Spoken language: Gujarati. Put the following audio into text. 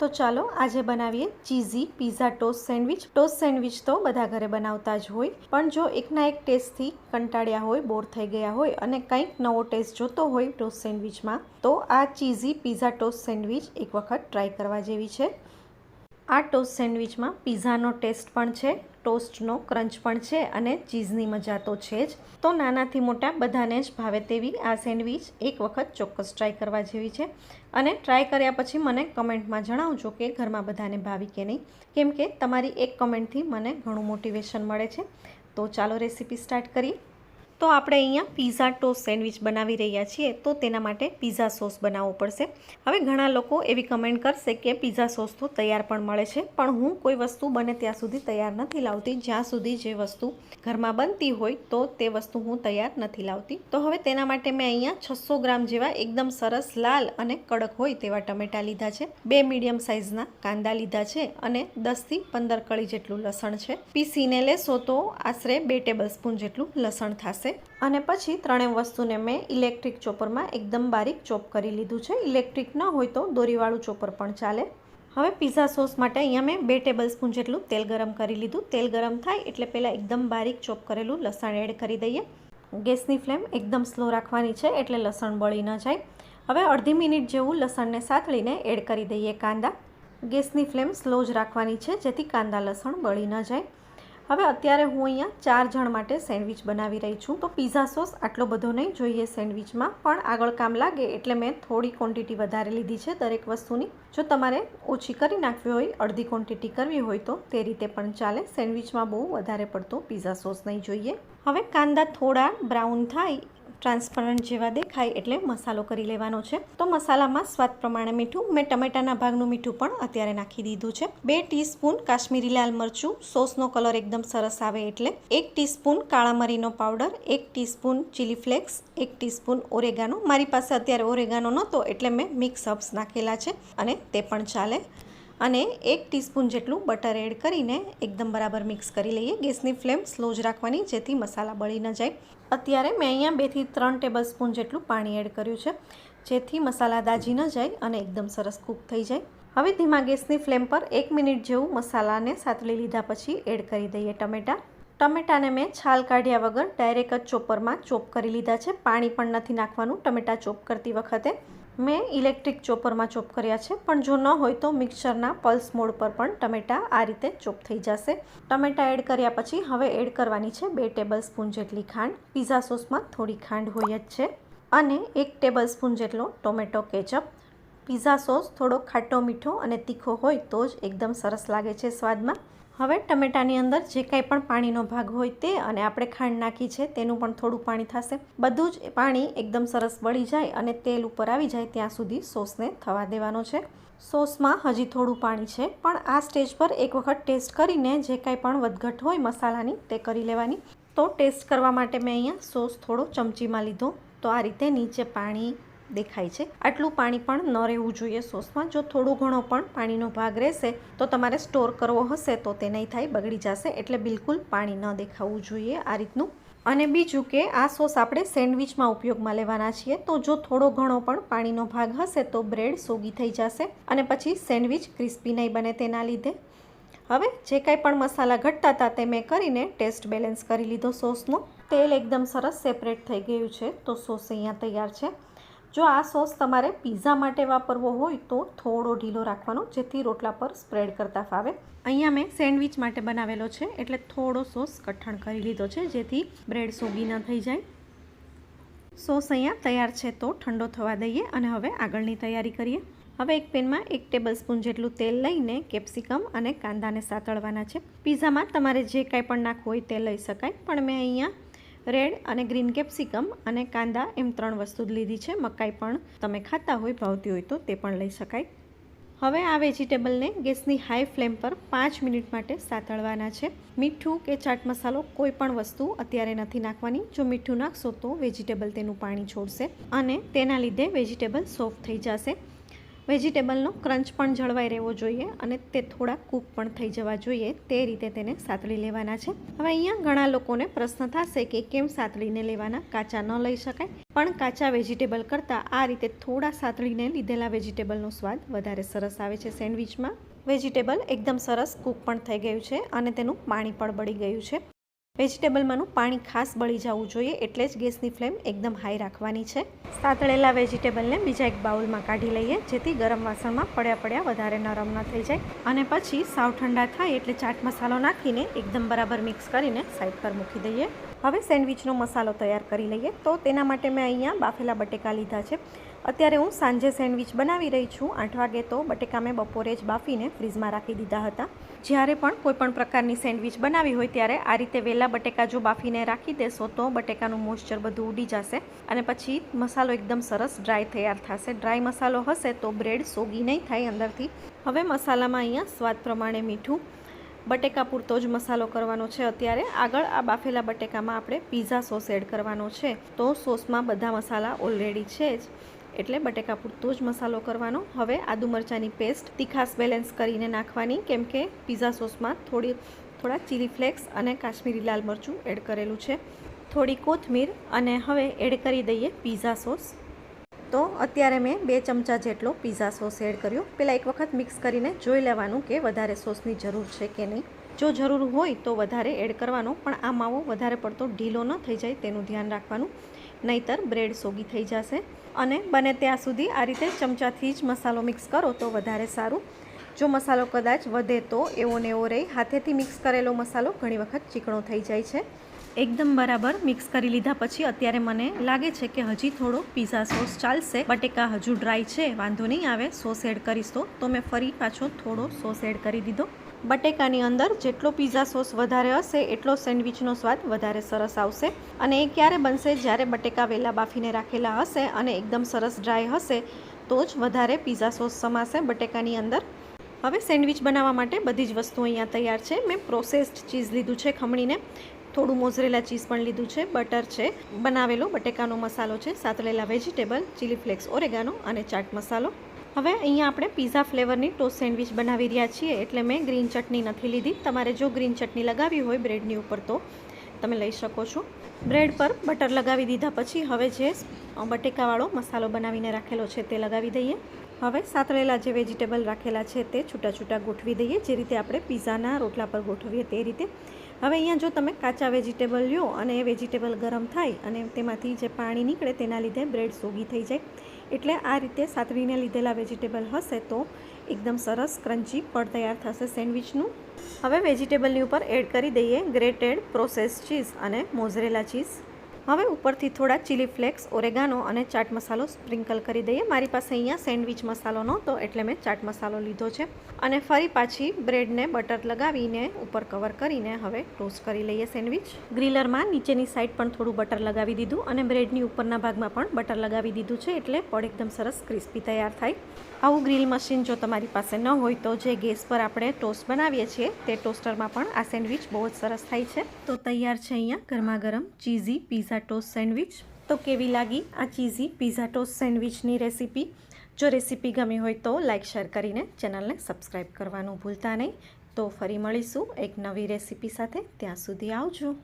તો ચાલો આજે બનાવીએ cheesy pizza toast sandwich. Toast sandwich તો બધા ઘરે બનાવતા જ હોય, પણ જો એકના એક ટેસ્ટથી કંટાળ્યા હોય, બોર થઈ ગયા હોય અને કંઈક નવો ટેસ્ટ જોતો હોય ટોસ્ટ સેન્ડવિચમાં, તો આ ચીઝી પીઝા ટોસ્ટ સેન્ડવિચ એક વખત ટ્રાય કરવા જેવી છે. આ ટોસ્ટ સેન્ડવિચમાં પીઝાનો ટેસ્ટ પણ છે, ટોસ્ટનો ક્રંચ પણ છે અને ચીઝની મજા તો છે જ. તો નાનાથી મોટા બધાને જ ભાવે તેવી આ સેન્ડવિચ એક વખત ચોક્કસ ટ્રાય કરવા જેવી છે. અને ટ્રાય કર્યા પછી મને કમેન્ટમાં જણાવજો કે ઘરમાં બધાને ભાવી કે નહીં, કેમ કે તમારી એક કમેન્ટથી મને ઘણું મોટિવેશન મળે છે. તો ચાલો રેસીપી સ્ટાર્ટ કરીએ. તો આપણે અહીંયા પીઝા ટોસ્ટ સેન્ડવિચ બનાવી રહ્યા છીએ, તો તેના માટે પીઝા સોસ બનાવવો પડશે. હવે ઘણા લોકો એવી કમેન્ટ કરશે કે પીઝા સોસ તો તૈયાર પણ મળે છે, પણ હું કોઈ વસ્તુ બને ત્યાં સુધી તૈયાર નથી લાવતી. જ્યાં સુધી જે વસ્તુ ઘરમાં બનતી હોય તો તે વસ્તુ હું તૈયાર નથી લાવતી. તો હવે તેના માટે મેં અહીંયા 600 ગ્રામ જેવા એકદમ સરસ લાલ અને કડક હોય તેવા ટમેટાં લીધા છે, 2 મીડિયમ સાઇઝના કાંદા લીધા છે અને 10થી 15 કળી જેટલું લસણ છે. પીસીને લેશો તો આશરે 2 ટેબલ સ્પૂન જેટલું લસણ થશે. અને પછી ત્રણેય વસ્તુને મેં ઇલેક્ટ્રિક ચોપરમાં એકદમ બારીક ચોપ કરી લીધું છે. ઇલેક્ટ્રિક ન હોય તો દોરીવાળું ચોપર પણ ચાલે. હવે પીઝા સોસ માટે અહીંયા મેં 2 ટેબલ સ્પૂન જેટલું તેલ ગરમ કરી લીધું. તેલ ગરમ થાય એટલે પહેલાં એકદમ બારીક ચોપ કરેલું લસણ એડ કરી દઈએ. ગેસની ફ્લેમ એકદમ સ્લો રાખવાની છે એટલે લસણ બળી ન જાય. હવે અડધી મિનિટ જેવું લસણને સાતળીને એડ કરી દઈએ કાંદા. ગેસની ફ્લેમ સ્લો જ રાખવાની છે જેથી કાંદા લસણ બળી ન જાય. હવે અત્યારે હું અહીંયા 4 જણ માટે સેન્ડવિચ બનાવી રહી છું, તો પીઝા સોસ આટલો બધો નહીં જોઈએ સેન્ડવિચમાં, પણ આગળ કામ લાગે એટલે મેં થોડી ક્વોન્ટિટી વધારે લીધી છે દરેક વસ્તુની. જો તમારે ઓછી કરી નાખવી હોય, અડધી ક્વોન્ટિટી કરવી હોય તો તે રીતે પણ ચાલે. સેન્ડવિચમાં બહુ વધારે પડતો પીઝા સોસ નહીં જોઈએ. હવે કાંદા થોડા બ્રાઉન થાય, ટ્રાન્સપરન્ટ જેવા દેખાય એટલે મસાલો કરી લેવાનો છે. તો મસાલામાં સ્વાદ પ્રમાણે મીઠું, મેં ટમેટાના ભાગનું મીઠું પણ અત્યારે નાખી દીધું છે. 2 ટીસ્પૂન કાશ્મીરી લાલ મરચું, સોસનો કલર એકદમ સરસ આવે એટલે. 1 ટીસ્પૂન કાળા મરીનો powder, 1 teaspoon chilli flakes, 1 teaspoon oregano. મારી પાસે અત્યારે ઓરેગાનો નહોતો એટલે મેં મિક્સ હર્બ્સ નાખેલા છે અને તે પણ ચાલે. અને 1 ટીસ્પૂન જેટલું બટર એડ કરીને એકદમ બરાબર મિક્સ કરી લઈએ. ગેસની ફ્લેમ સ્લો જ રાખવાની જેથી મસાલા બળી ન જાય. અત્યારે મેં અહીંયા 2 થી 3 ટેબલ સ્પૂન જેટલું પાણી એડ કર્યું છે જેથી મસાલા દાજી ન જાય અને એકદમ સરસ કૂક થઈ જાય. હવે ધીમા ગેસની ફ્લેમ પર 1 મિનિટ જેવું મસાલાને સાતળી લીધા પછી એડ કરી દઈએ ટમેટાં. ટમેટાને મેં છાલ કાઢ્યા વગર ડાયરેક્ટ જ ચોપરમાં ચોપ કરી લીધા છે. પાણી પણ નથી નાખવાનું ટમેટાં ચોપ કરતી વખતે. મેં ઇલેક્ટ્રિક ચોપરમાં ચોપ કર્યા છે, પણ જો ન હોય તો મિક્સરના પલ્સ મોડ પર પણ ટમેટાં આ રીતે ચોપ થઈ જશે. ટમેટાં એડ કર્યા પછી હવે એડ કરવાની છે 2 ટેબલ સ્પૂન જેટલી ખાંડ. પીઝા સોસમાં થોડી ખાંડ હોય જ છે. અને 1 ટેબલ સ્પૂન જેટલો ટોમેટો કેચઅપ. પીઝા સોસ થોડો ખાટો મીઠો અને તીખો હોય તો જ એકદમ સરસ લાગે છે સ્વાદમાં. હવે ટમેટાની અંદર જે કાંઈ પણ પાણીનો ભાગ હોય તે અને આપણે ખાંડ નાખી છે તેનું પણ થોડું પાણી થશે. બધું જ પાણી એકદમ સરસ બળી જાય અને તેલ ઉપર આવી જાય ત્યાં સુધી સોસને થવા દેવાનો છે. સોસમાં હજી થોડું પાણી છે, પણ આ સ્ટેજ પર એક વખત ટેસ્ટ કરીને જે કાંઈ પણ વધઘટ હોય મસાલાની તે કરી લેવાની. તો ટેસ્ટ કરવા માટે મેં અહીંયા સોસ થોડો ચમચીમાં લીધો, તો આ રીતે નીચે પાણી દેખાય છે. આટલું પાણી પણ ન રહેવું જોઈએ સોસમાં. જો થોડું ઘણો પણ પાણીનો ભાગ રહેશે તો તમારે સ્ટોર કરવો હશે તો તે નહીં થાય, બગડી જશે. એટલે બિલકુલ પાણી ન દેખાવું જોઈએ આ રીતનું. અને બીજું કે આ સોસ આપણે સેન્ડવિચમાં ઉપયોગમાં લેવાના છીએ, તો જો થોડો ઘણો પણ પાણીનો ભાગ હશે તો બ્રેડ સોગી થઈ જશે અને પછી સેન્ડવિચ ક્રિસ્પી નહીં બને તેના લીધે. હવે જે કાંઈ પણ મસાલા ઘટતા હતા તે મેં કરીને ટેસ્ટ બેલેન્સ કરી લીધો સોસનો. તેલ એકદમ સરસ સેપરેટ થઈ ગયું છે, તો સોસ અહીંયા તૈયાર છે. જો આ સોસ તમારે પીઝા માટે વાપરવો હોય તો થોડો ઢીલો રાખવાનો જેથી રોટલા પર સ્પ્રેડ કરતા ફાવે. અહીંયા મેં સેન્ડવિચ માટે બનાવેલો છે એટલે થોડો સોસ કઠણ કરી લીધો છે જેથી બ્રેડ સોગી ન થઈ જાય. સોસ અહીંયા તૈયાર છે તો ઠંડો થવા દઈએ અને હવે આગળની તૈયારી કરીએ. હવે એક પેનમાં 1 ટેબલ સ્પૂન જેટલું તેલ લઈને કેપ્સિકમ અને કાંદાને સાતળવાના છે. પીઝામાં તમારે જે કાંઈ પણ નાખવું હોય તે લઈ શકાય, પણ મેં અહીંયા રેડ અને ગ્રીન કેપ્સિકમ અને કાંદા એમ 3 વસ્તુ જ લીધી છે. મકાઈ પણ તમે ખાતા હોય, ભાવતી હોય તો તે પણ લઈ શકાય. હવે આ વેજીટેબલને ગેસની હાઈ ફ્લેમ પર 5 મિનિટ માટે સાતળવાના છે. મીઠું કે ચાટ મસાલો કોઈ પણ વસ્તુ અત્યારે નથી નાખવાની. જો મીઠું નાખશો તો વેજીટેબલ તેનું પાણી છોડશે અને તેના લીધે વેજીટેબલ સોફ્ટ થઈ જશે. વેજીટેબલનો ક્રંચ પણ જળવાઈ રહેવો જોઈએ અને તે થોડા કૂક પણ થઈ જવા જોઈએ તે રીતે તેને સાતળી લેવાના છે. હવે અહીંયા ઘણા લોકોને પ્રશ્ન થશે કે કેમ સાતળીને લેવાના, કાચા ન લઈ શકાય? પણ કાચા વેજીટેબલ કરતાં આ રીતે થોડા સાતળીને લીધેલા વેજીટેબલનો સ્વાદ વધારે સરસ આવે છે સેન્ડવિચમાં. વેજીટેબલ એકદમ સરસ કૂક પણ થઈ ગયું છે અને તેનું પાણી પણ બળી ગયું છે. વેજીટેબલમાંનું પાણી ખાસ બળી જવું જોઈએ એટલે જ ગેસની ફ્લેમ એકદમ હાઈ રાખવાની છે. સાતળેલા વેજીટેબલને બીજા એક બાઉલમાં કાઢી લઈએ જેથી ગરમ વાસણમાં પડ્યા વધારે નરમ ન થઈ જાય. અને પછી સાવ ઠંડા થાય એટલે ચાટ મસાલો નાખીને એકદમ બરાબર મિક્સ કરીને સાઈડ પર મૂકી દઈએ. હવે સેન્ડવિચનો મસાલો તૈયાર કરી લઈએ. તો તેના માટે મેં અહીંયા બાફેલા બટેકા લીધા છે. અત્યારે હું સાંજે સેન્ડવિચ બનાવી રહી છું. 8 વાગે તો બટેકા મેં બપોરે જ બાફીને ફ્રીઝમાં રાખી દીધા હતા. જ્યારે પણ કોઈપણ પ્રકારની સેન્ડવિચ બનાવી હોય ત્યારે આ રીતે વહેલા બટેકા જો બાફીને રાખી દેશો તો બટેકાનું મોઇસ્ચર બધું ઉડી જશે અને પછી મસાલો એકદમ સરસ ડ્રાય તૈયાર થશે. ડ્રાય મસાલો હશે તો બ્રેડ સોગી નહીં થાય અંદરથી. હવે મસાલામાં અહીંયા સ્વાદ પ્રમાણે મીઠું, બટેકા પૂરતો જ મસાલો કરવાનો છે. અત્યારે આગળ આ બાફેલા બટેકામાં આપણે પીઝા સોસ એડ કરવાનો છે. તો સોસમાં બધા મસાલા ઓલરેડી છે જ એટલે બટેકા પૂરતો જ મસાલો કરવાનો. હવે આદુ મરચાંની પેસ્ટ તીખાસ બેલેન્સ કરીને નાખવાની કેમ કે પીઝા સોસમાં થોડા ચીલી ફ્લેક્સ અને કાશ્મીરી લાલ મરચું એડ કરેલું છે, થોડી કોથમીર અને હવે એડ કરી દઈએ પીઝા સોસ. તો અત્યારે મેં 2 ચમચા જેટલો પીઝા સોસ એડ કર્યો. પહેલાં એક વખત મિક્સ કરીને જોઈ લેવાનું કે વધારે સોસની જરૂર છે કે નહીં. જો જરૂર હોય તો વધારે એડ કરવાનો, પણ આ માવો વધારે પડતો ઢીલો ન થઈ જાય તેનું ધ્યાન રાખવાનું, નહીંતર બ્રેડ સોગી થઈ જશે. અને બને ત્યાં સુધી આ રીતે ચમચાથી જ મસાલો મિક્સ કરો તો વધારે સારું. જો મસાલો કદાચ વધે તો એવો ને એવો રહી. હાથેથી મિક્સ કરેલો મસાલો ઘણી વખત ચીકણો થઈ જાય છે. એકદમ બરાબર મિક્સ કરી લીધા પછી અત્યારે મને લાગે છે કે હજી થોડો પીઝા સોસ ચાલશે. બટેકા હજુ ડ્રાય છે, વાંધો નહીં આવે સોસ એડ કરીશ તો મેં ફરી પાછો થોડો સોસ એડ કરી દીધો. બટેકાની અંદર જેટલો પીઝા સોસ વધારે હશે એટલો સેન્ડવિચનો સ્વાદ વધારે સરસ આવશે. અને એ ક્યારે બનશે? જ્યારે બટેકા વહેલા બાફીને રાખેલા હશે અને એકદમ સરસ ડ્રાય હશે તો જ વધારે પીઝા સોસ સમાશે બટેકાની અંદર. હવે સેન્ડવિચ બનાવવા માટે બધી જ વસ્તુ અહીંયા તૈયાર છે. મેં પ્રોસેસ્ડ ચીઝ લીધું છે ખમણીને, થોડું મોઝરેલા ચીઝ પણ લીધું છે, બટર છે, બનાવેલો બટેકાનો મસાલો છે, સાતળેલા વેજીટેબલ, ચીલી ફ્લેક્સ, ઓરેગાનો અને ચાટ મસાલો. હવે અહીંયા આપણે પીઝા ફ્લેવરની ટોસ્ટ સેન્ડવિચ બનાવી રહ્યા છીએ એટલે મેં ગ્રીન ચટણી નથી લીધી. તમારે જો ગ્રીન ચટણી લગાવી હોય બ્રેડની ઉપર તો તમે લઈ શકો છો. બ્રેડ પર બટર લગાવી દીધા પછી હવે જે બટેકાવાળો મસાલો બનાવીને રાખેલો છે તે લગાવી દઈએ. હવે સાતળેલા જે વેજીટેબલ રાખેલા છે તે છૂટા છૂટા ગોઠવી દઈએ જે રીતે આપણે પીઝાના રોટલા પર ગોઠવીએ તે રીતે. હવે અહીંયા જો તમે કાચા વેજીટેબલ લ્યો અને એ વેજીટેબલ ગરમ થાય અને તેમાંથી જે પાણી નીકળે તેના લીધે બ્રેડ સોગી થઈ જાય. એટલે આ રીતે સાતળીને લીધેલા વેજીટેબલ હશે તો એકદમ સરસ ક્રન્ચી પડ તૈયાર થશે સેન્ડવિચનું. હવે વેજીટેબલની ઉપર એડ કરી દઈએ ગ્રેટેડ પ્રોસેસ ચીઝ અને મોઝરેલા ચીઝ. હવે ઉપરથી થોડા ચીલી ફ્લેક્સ, ઓરેગાનો અને ચાટ મસાલો સ્પ્રિંકલ કરી દઈએ. મારી પાસે અહીંયા સેન્ડવિચ મસાલો નહોતો એટલે મેં ચાટ મસાલો લીધો છે. અને ફરી પાછી બ્રેડને બટર લગાવીને ઉપર કવર કરીને હવે ટોસ્ટ કરી લઈએ સેન્ડવિચ. ગ્રીલરમાં નીચેની સાઈડ પણ થોડું બટર લગાવી દીધું અને બ્રેડની ઉપરના ભાગમાં પણ બટર લગાવી દીધું છે એટલે પડ એકદમ સરસ ક્રિસ્પી તૈયાર થાય. આવું ગ્રીલ મશીન જો તમારી પાસે ન હોય તો જે ગેસ પર આપણે ટોસ્ટ બનાવીએ છીએ તે ટોસ્ટરમાં પણ આ સેન્ડવિચ બહુ જ સરસ થાય છે. તો તૈયાર છે અહીંયા ગરમા ગરમ ચીઝી પીઝા ટોસ્ટ સેન્ડવિચ. તો કેવી લાગી આ ચીઝી પીઝા ટોસ્ટ સેન્ડવિચની રેસીપી? જો રેસીપી ગમી હોય તો લાઇક શેર કરીને ચેનલને સબસ્ક્રાઈબ કરવાનું ભૂલતા નહીં. તો ફરી મળીશું એક નવી રેસીપી સાથે. ત્યાં સુધી આવજો.